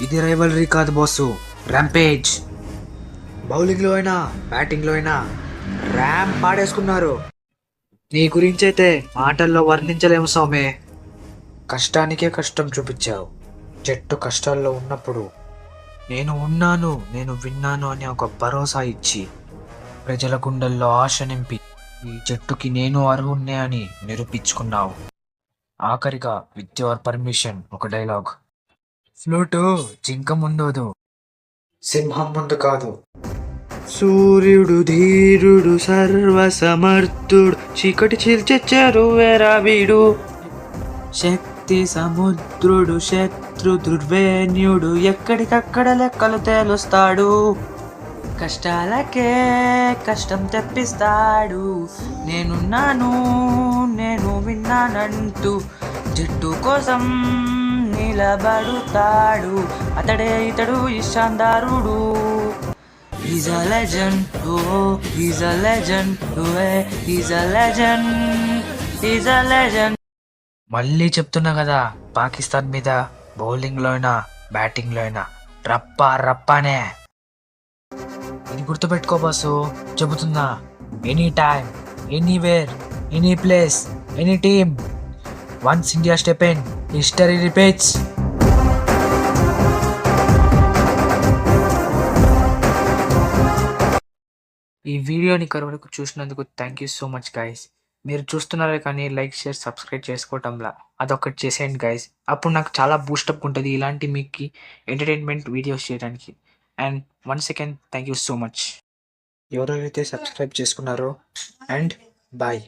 ఇది రైవలరీ కాదు boss, rampage. బౌలింగ్లో అయినా బ్యాటింగ్లో అయినా ర్యాంప్ పాడేసుకున్నారు. నీ గురించైతే మాటల్లో వర్ణించలేము సౌమే. కష్టానికే కష్టం చూపించావు. జట్టు కష్టాల్లో ఉన్నప్పుడు నేను ఉన్నాను, నేను విన్నాను అని ఒక భరోసా ఇచ్చి ప్రజల గుండెల్లో ఆశ నింపి ఈ జట్టుకి నేను అర్హున్నే అని నిరూపించుకున్నావు. ఆఖరిగా విత్ యువర్ పర్మిషన్ ఒక డైలాగ్. ఫ్లూటు జింక ముందు, సింహం ముందు కాదు. సూర్యుడు ధీరుడు సర్వసమర్థుడు, చీకటి చీల్చెచ్చారు వేరా వీడు. శక్తి సముద్రుడు శత్రు దుర్వేణ్యుడు, ఎక్కడికక్కడ లెక్కలు తేలుస్తాడు. కష్టాలకే కష్టం తెప్పిస్తాడు. నేనున్నాను, నేను విన్నానంటూ జట్టు కోసం నిలబడుతాడు. అతడే ఇతడు ఇషాందారుడు. He's a legend, oh, he's a legend, oh, he's a legend, he's a legend. మళ్ళీ చెప్తున్నా కదా, పాకిస్తాన్ మీద బౌలింగ్లో అయినా బ్యాటింగ్లో అయినా రప్పా రప్పానే. ఇది గుర్తుపెట్టుకో బాసు, చెబుతున్నా. Any time, anywhere, any place, any team, once India step in, history repeats. ఈ వీడియోని వరకు చూసినందుకు thank you so much guys. మీరు చూస్తున్నారే కానీ లైక్ షేర్ సబ్స్క్రైబ్ చేసుకోవటంలా అదొకటి చేసేయండి గైస్. అప్పుడు నాకు చాలా బూస్టప్ ఉంటుంది ఇలాంటి మీకు ఎంటర్టైన్మెంట్ వీడియోస్ చేయడానికి. And once again thank you so much ఎవరెవరైతే సబ్స్క్రైబ్ చేసుకున్నారో. And bye.